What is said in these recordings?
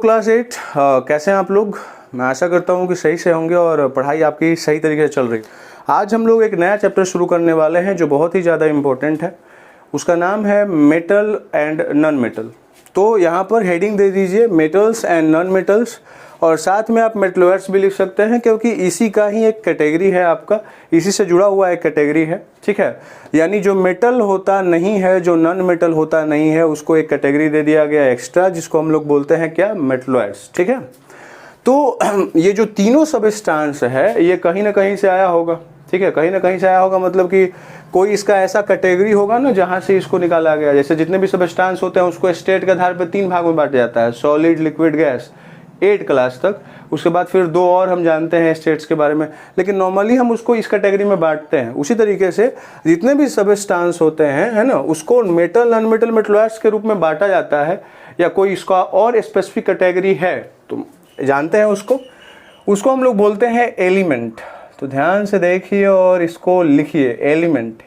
Class 8 कैसे हैं आप लोग। मैं आशा करता हूं कि सही से होंगे और पढ़ाई आपकी सही तरीके से चल रही। आज हम लोग एक नया चैप्टर शुरू करने वाले हैं जो बहुत ही ज़्यादा इम्पोर्टेंट है। उसका नाम है मेटल एंड नॉन मेटल। तो यहाँ पर हेडिंग दे दीजिए मेटल्स एंड नॉन मेटल्स, और साथ में आप मेटलर्स भी लिख सकते हैं क्योंकि इसी का ही एक कैटेगरी है, आपका इसी से जुड़ा हुआ एक कैटेगरी है। ठीक है, यानी जो मेटल होता नहीं है, जो नॉन मेटल होता नहीं है, उसको एक कैटेगरी दे दिया गया एक्स्ट्रा, जिसको हम लोग बोलते हैं क्या, मेटलर्स। ठीक है, तो ये जो तीनों सबस्टांस है ये कहीं ना कहीं से आया होगा। ठीक है, कहीं ना कहीं से आया होगा, मतलब कि कोई इसका ऐसा कैटेगरी होगा ना जहाँ से इसको निकाला गया। जैसे जितने भी सबस्टांस होते हैं उसको स्टेट के आधार पर 3 भाग में बांटा जाता है, सॉलिड, लिक्विड, गैस, 8 क्लास तक। उसके बाद फिर 2 और हम जानते हैं स्टेट्स के बारे में, लेकिन नॉर्मली हम उसको इस कैटेगरी में बांटते हैं। उसी तरीके से जितने भी सबस्टांस होते हैं, है ना, उसको मेटल, नॉन मेटल, मेटलर्स के रूप में बांटा जाता है, या कोई इसका और स्पेसिफिक कैटेगरी है तो जानते हैं उसको हम लोग बोलते हैं एलिमेंट। तो ध्यान से देखिए और इसको लिखिए, एलिमेंट।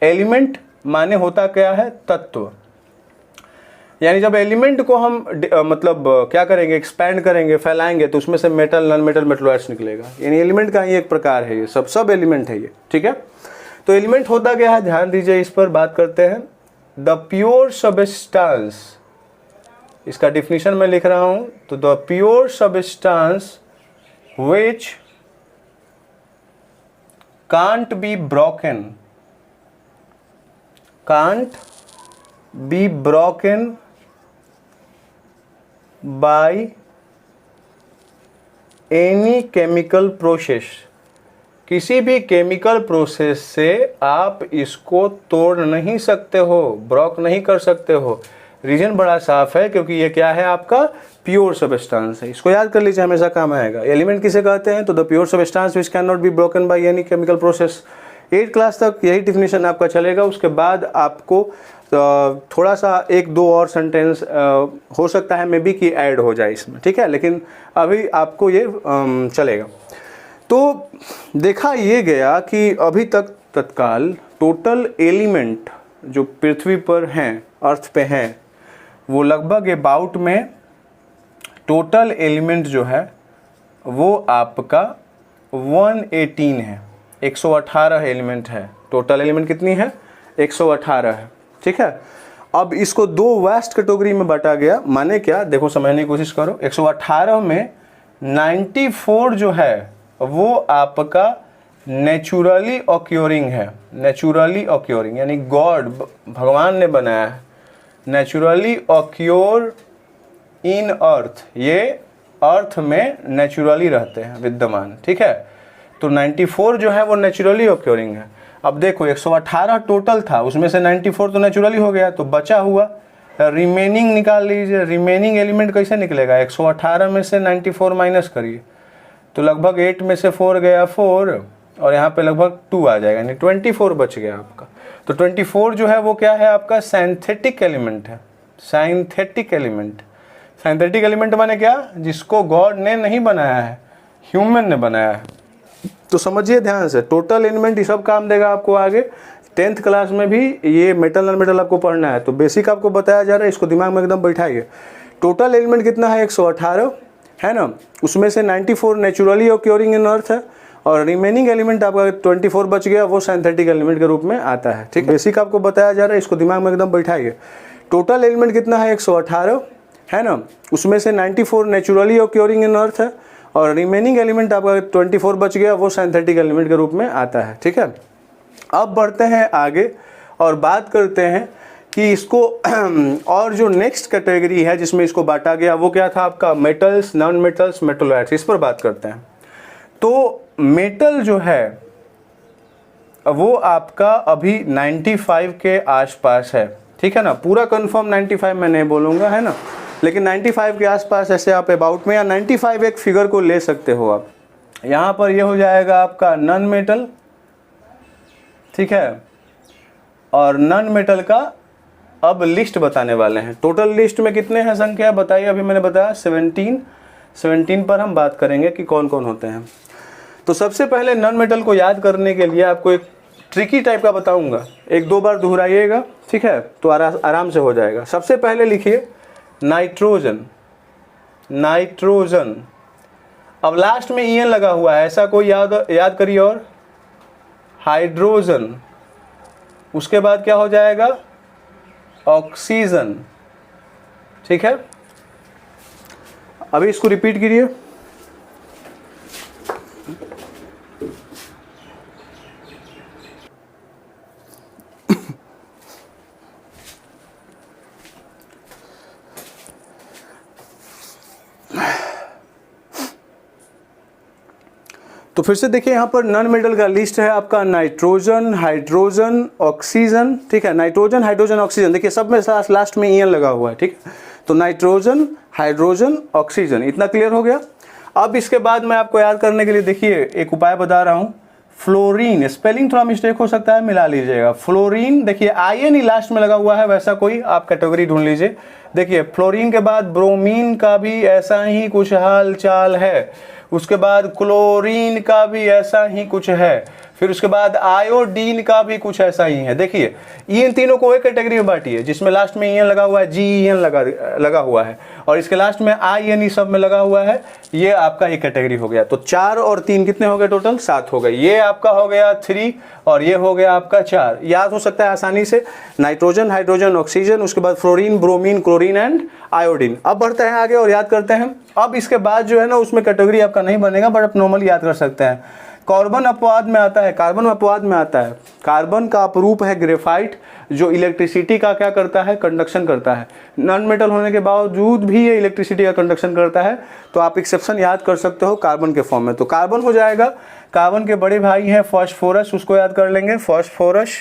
एलिमेंट माने होता क्या है, तत्व। यानी जब एलिमेंट को हम मतलब क्या करेंगे, एक्सपैंड करेंगे, फैलाएंगे, तो उसमें से मेटल, नॉन मेटल, मेटलर्स निकलेगा। यानी एलिमेंट का ही एक प्रकार है, ये सब एलिमेंट है ये। ठीक है, तो एलिमेंट होता क्या है, ध्यान दीजिए, इस पर बात करते हैं। द प्योर सबस्टांस, इसका डिफिनीशन मैं लिख रहा हूं, तो the pure substance which can't be broken, can't be broken by any chemical process। किसी भी केमिकल प्रोसेस से आप इसको तोड़ नहीं सकते हो, ब्रोक नहीं कर सकते हो। रीजन बड़ा साफ है, क्योंकि ये क्या है, आपका प्योर सबस्टांस है। इसको याद कर लीजिए, हमेशा काम आएगा। एलिमेंट किसे कहते हैं, तो the pure substance which can not be broken by any chemical process. 8 class तक यही डिफिनेशन आपका चलेगा। उसके बाद आपको थोड़ा सा 1-2 और सेंटेंस हो सकता है मे बी कि ऐड हो जाए इसमें। ठीक है, लेकिन अभी आपको ये चलेगा। तो देखा ये गया कि अभी तक तत्काल टोटल एलिमेंट जो पृथ्वी पर हैं, अर्थ पे हैं, वो लगभग अबाउट में टोटल एलिमेंट जो है वो आपका 118 है। 118 एलिमेंट है। टोटल एलिमेंट कितनी है, 118 है। ठीक है, अब इसको 2 वास्ट कैटेगरी में बांटा गया। माने क्या, देखो समझने की कोशिश करो। 118 में 94 जो है वो आपका नेचुरली ऑक्योरिंग है। नेचुरली ऑक्योरिंग यानी गॉड, भगवान ने बनाया है। नेचुरली ऑक्योर इन अर्थ, ये अर्थ में नेचुरली रहते हैं, विद्यमान। ठीक है, तो 94 जो है वो नेचुरली ऑक्योरिंग है। अब देखो 118 टोटल था, उसमें से 94 तो नेचुरली हो गया, तो बचा हुआ रिमेनिंग निकाल लीजिए। रिमेनिंग एलिमेंट कैसे निकलेगा, 118 में से 94 माइनस करिए, तो लगभग 8 में से 4 गया 4, और यहाँ पे लगभग 2 आ जाएगा, यानी 24 बच गया आपका। तो 24 जो है वो क्या है, आपका सिंथेटिक एलिमेंट है। सिंथेटिक एलिमेंट, सिंथेटिक एलिमेंट माने क्या, जिसको गॉड ने नहीं बनाया है, ह्यूमन ने बनाया है। तो समझिए ध्यान से, टोटल एलिमेंट ये सब काम देगा आपको आगे। 10th क्लास में भी ये मेटल नॉन मेटल आपको पढ़ना है, तो बेसिक आपको बताया जा रहा है, इसको दिमाग में एकदम बैठाइए। टोटल एलिमेंट कितना है, 118 है ना, उसमें से 94 नेचुरली ऑक्योरिंग इन अर्थ है, और रिमेनिंग एलिमेंट आपका 24 बच गया, वो सिंथेटिक एलिमेंट के रूप में आता है। ठीक है, बेसिक आपको बताया जा रहा है, इसको दिमाग में एकदम बैठाइए। टोटल एलिमेंट कितना है, 118 है ना, उसमें से 94 नेचुरली ऑक्योरिंग इन अर्थ है, और रिमेनिंग एलिमेंट आपका 24 बच गया, वो सिंथेटिक एलिमेंट के रूप में आता है। ठीक है, अब बढ़ते हैं आगे और बात करते हैं कि इसको और जो नेक्स्ट कैटेगरी है जिसमें इसको बांटा गया वो क्या था आपका, मेटल्स, नॉन मेटल्स, मेटलर्स। इस पर बात करते हैं। तो मेटल जो है वो आपका अभी 95 के आसपास है। ठीक है ना, पूरा कंफर्म 95 मैं नहीं बोलूँगा, है ना, लेकिन 95 के आसपास ऐसे आप अबाउट में, या 95 एक फिगर को ले सकते हो आप। यहाँ पर ये हो जाएगा आपका नॉन मेटल। ठीक है, और नॉन मेटल का अब लिस्ट बताने वाले हैं। टोटल लिस्ट में कितने हैं संख्या बताइए, अभी मैंने बताया 17 पर हम बात करेंगे कि कौन कौन होते हैं। तो सबसे पहले नॉन मेटल को याद करने के लिए आपको एक ट्रिकी टाइप का बताऊंगा, 1-2 बार दोहराइएगा, ठीक है, तो आराम से हो जाएगा। सबसे पहले लिखिए नाइट्रोजन। नाइट्रोजन। अब लास्ट में ईएन लगा हुआ है, ऐसा कोई याद करिए। और हाइड्रोजन, उसके बाद क्या हो जाएगा, ऑक्सीजन। ठीक है, अभी इसको रिपीट कीजिए। तो फिर से देखिए, यहाँ पर नॉन मेटल का लिस्ट है आपका, नाइट्रोजन, हाइड्रोजन, ऑक्सीजन। ठीक है, नाइट्रोजन, हाइड्रोजन, ऑक्सीजन, देखिए सब में लास्ट में ईएन लगा हुआ है। ठीक है, तो नाइट्रोजन, हाइड्रोजन, ऑक्सीजन, इतना क्लियर हो गया। अब इसके बाद मैं आपको याद करने के लिए देखिए एक उपाय बता रहा हूँ। फ्लोरीन, स्पेलिंग थोड़ा मिस्टेक हो सकता है, मिला लीजिएगा। फ्लोरीन, देखिए आईएन ही लास्ट में लगा हुआ है, वैसा कोई आप कैटेगरी ढूंढ लीजिए। देखिए फ्लोरीन के बाद ब्रोमीन का भी ऐसा ही कुछ हाल चाल है, उसके बाद क्लोरीन का भी ऐसा ही कुछ है, फिर उसके बाद आयोडीन का भी कुछ ऐसा ही है। देखिए इन तीनों को एक कैटेगरी में बांटिए, जिसमें लास्ट में ईएन लगा हुआ है, जीईएन लगा हुआ है, और इसके लास्ट में आईएन सब में लगा हुआ है। ये आपका एक कैटेगरी हो गया। तो 4 और 3 कितने हो गए, टोटल 7 हो गए। ये आपका हो गया 3 और ये हो गया आपका 4। याद हो सकता है आसानी से, नाइट्रोजन, हाइड्रोजन, ऑक्सीजन, उसके बाद fluorine, bromine, chlorine and iodine. अब बढ़ते हैं आगे और याद करते हैं। अब इसके बाद जो है ना, उसमें कैटेगरी आपका नहीं बनेगा, बट आप नॉर्मली याद कर सकते हैं। कार्बन अपवाद में आता है, कार्बन अपवाद में आता है। कार्बन का अपरूप है ग्रेफाइट, जो इलेक्ट्रिसिटी का क्या करता है, कंडक्शन करता है। नॉन मेटल होने के बावजूद भी ये इलेक्ट्रिसिटी का कंडक्शन करता है। तो आप एक्सेप्शन याद कर सकते हो कार्बन के फॉर्म में। तो कार्बन हो जाएगा, कार्बन के बड़े भाई हैं फास्फोरस, उसको याद कर लेंगे, फास्फोरस।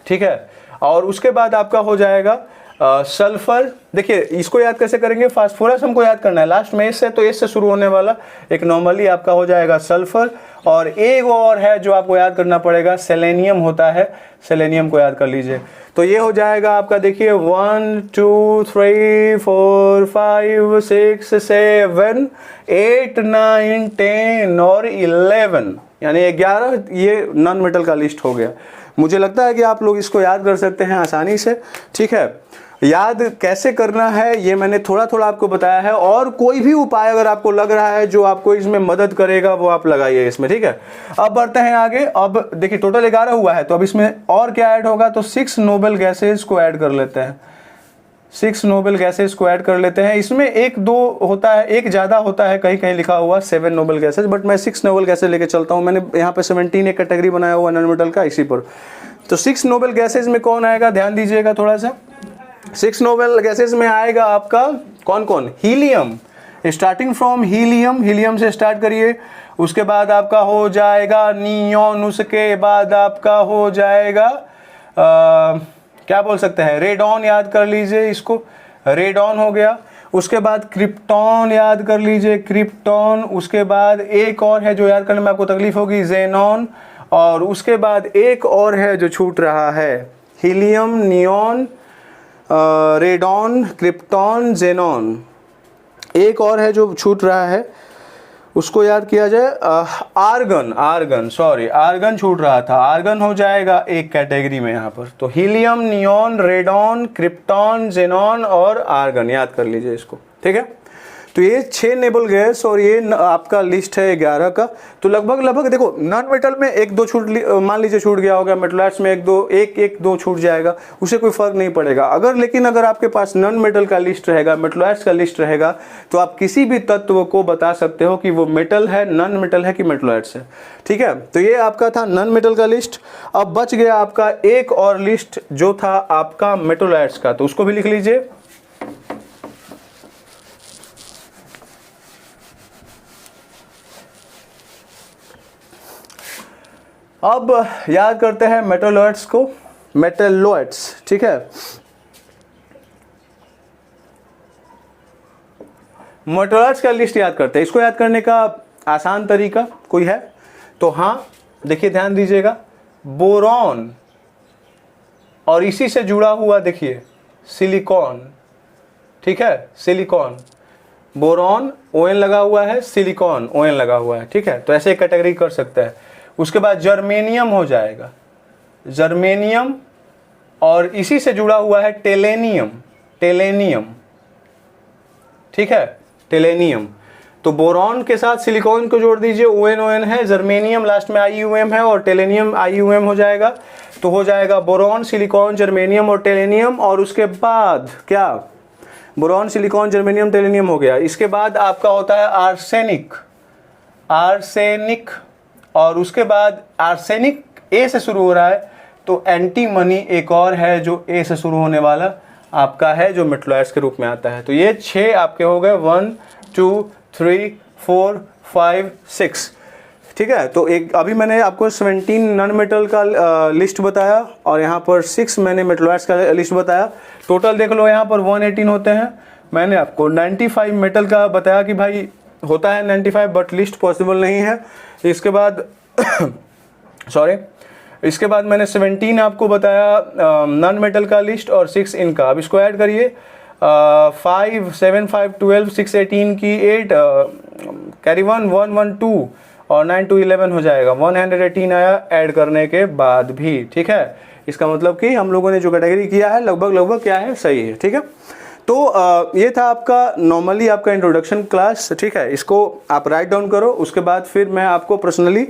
ठीक है, और उसके बाद आपका हो जाएगा सल्फर। देखिए इसको याद कैसे करेंगे, फास्फोरस हमको याद करना है, लास्ट में एस है तो एस से शुरू होने वाला एक नॉर्मली आपका हो जाएगा सल्फर। और एक और है जो आपको याद करना पड़ेगा, सेलेनियम होता है, सेलेनियम को याद कर लीजिए। तो ये हो जाएगा आपका, देखिए 1 2 3 4 5 6 7 8 9 10 और 11, यानी 11 ये नॉन मेटल का लिस्ट हो गया। मुझे लगता है कि आप लोग इसको याद कर सकते हैं आसानी से। ठीक है, याद कैसे करना है ये मैंने थोड़ा थोड़ा आपको बताया है, और कोई भी उपाय अगर आपको लग रहा है जो आपको इसमें मदद करेगा वो आप लगाइए इसमें। ठीक है, अब बढ़ते हैं आगे। अब देखिए टोटल 11 हुआ है, तो अब इसमें और क्या ऐड होगा, तो 6 नोबल गैसेज को ऐड कर लेते हैं। 6 नोबल गैसेज को ऐड कर लेते हैं। इसमें 1-2 होता है, एक ज़्यादा होता है, कहीं कहीं लिखा हुआ 7 नोबल गैसेज, बट मैं 6 नोबल गैसेज लेके चलता हूँ। मैंने यहाँ पे 17 एक कैटेगरी बनाया हुआ नॉन मेटल का इसी पर। तो 6 नोबल गैसेज में कौन आएगा, ध्यान दीजिएगा थोड़ा सा। 6 नोबल गैसेज में आएगा आपका कौन कौन, helium, starting from helium, helium से स्टार्ट करिए। उसके बाद आपका हो जाएगा नियॉन, उसके बाद आपका हो जाएगा क्या बोल सकते हैं, रेडॉन, याद कर लीजिए इसको, रेडॉन हो गया। उसके बाद क्रिप्टॉन याद कर लीजिए, क्रिप्टॉन। उसके बाद एक और है जो याद करने में आपको तकलीफ होगी, जेनॉन। और उसके बाद एक और है जो छूट रहा है, helium, neon, radon, krypton, xenon. एक और है जो छूट रहा है, उसको याद किया जाए, आर्गन, आर्गन छूट रहा था। आर्गन हो जाएगा एक कैटेगरी में यहाँ पर। तो helium, neon, radon, krypton, xenon और आर्गन, याद कर लीजिए इसको। ठीक है, तो ये 6 नेबल गैस और ये आपका लिस्ट है 11 का। तो लगभग देखो, नॉन मेटल में 1-2 छूट, मान लीजिए छूट गया होगा, मेटलर्स में 1-2 छूट जाएगा, उसे कोई फर्क नहीं पड़ेगा। लेकिन अगर आपके पास नॉन मेटल का लिस्ट रहेगा, मेटलर्स का लिस्ट रहेगा, तो आप किसी भी तत्व को बता सकते हो कि वो मेटल है, नॉन मेटल है कि मेटलर्स है। ठीक है, तो ये आपका था नॉन मेटल का लिस्ट। अब बच गया आपका एक और लिस्ट जो था आपका मेटलर्स का, तो उसको भी लिख लीजिए। अब याद करते हैं मेटलॉइड्स को, मेटलॉइड्स। ठीक है, मेटलॉइड्स का लिस्ट याद करते हैं। इसको याद करने का आसान तरीका कोई है तो हाँ, देखिए ध्यान दीजिएगा, बोरॉन और इसी से जुड़ा हुआ देखिए सिलिकॉन। ठीक है, सिलिकॉन, बोरॉन ON लगा हुआ है, सिलिकॉन ON लगा हुआ है। ठीक है, तो ऐसे एक कैटेगरी कर सकता है। उसके बाद जर्मेनियम हो जाएगा, जर्मेनियम, और इसी से जुड़ा हुआ है टेलेनियम, टेलेनियम। ठीक है, टेलेनियम। तो बोरॉन के साथ सिलिकॉन को जोड़ दीजिए, ON है, जर्मेनियम लास्ट में IUM है और टेलेनियम IUM हो जाएगा। तो हो जाएगा बोरॉन, सिलिकॉन, जर्मेनियम और टेलेनियम। और उसके बाद क्या, बोरॉन, सिलिकॉन, जर्मेनियम, टेलेनियम हो गया। इसके बाद आपका होता है आर्सेनिक, आर्सेनिक। और उसके बाद आर्सेनिक A से शुरू हो रहा है, तो एंटीमनी एक और है जो A से शुरू होने वाला आपका है, जो मेटलॉइड्स के रूप में आता है। तो ये 6 आपके हो गए, 1 2 3 4 5 6, ठीक है। तो एक अभी मैंने आपको 17 नॉन मेटल का लिस्ट बताया और यहाँ पर 6 मैंने मेटलॉइड्स का लिस्ट बताया। टोटल देख लो, यहाँ पर 118 होते हैं। मैंने आपको 95 मेटल का बताया कि भाई होता है 95, बट लिस्ट पॉसिबल नहीं है। इसके बाद सॉरी, इसके बाद मैंने 17 आपको बताया नॉन मेटल का लिस्ट और 6 इनका। अब इसको ऐड करिए, 5 7 5 12 6 18 की 8 कैरी 1 1 1 2 और 9 2 11 हो जाएगा। 118 आया ऐड करने के बाद भी, ठीक है। इसका मतलब कि हम लोगों ने जो कैटेगरी किया है लगभग क्या है, सही है, ठीक है। तो ये था आपका नॉर्मली आपका इंट्रोडक्शन क्लास, ठीक है। इसको आप राइट डाउन करो, उसके बाद फिर मैं आपको पर्सनली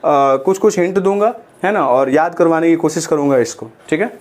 कुछ हिंट दूंगा, है ना, और याद करवाने की कोशिश करूंगा इसको, ठीक है।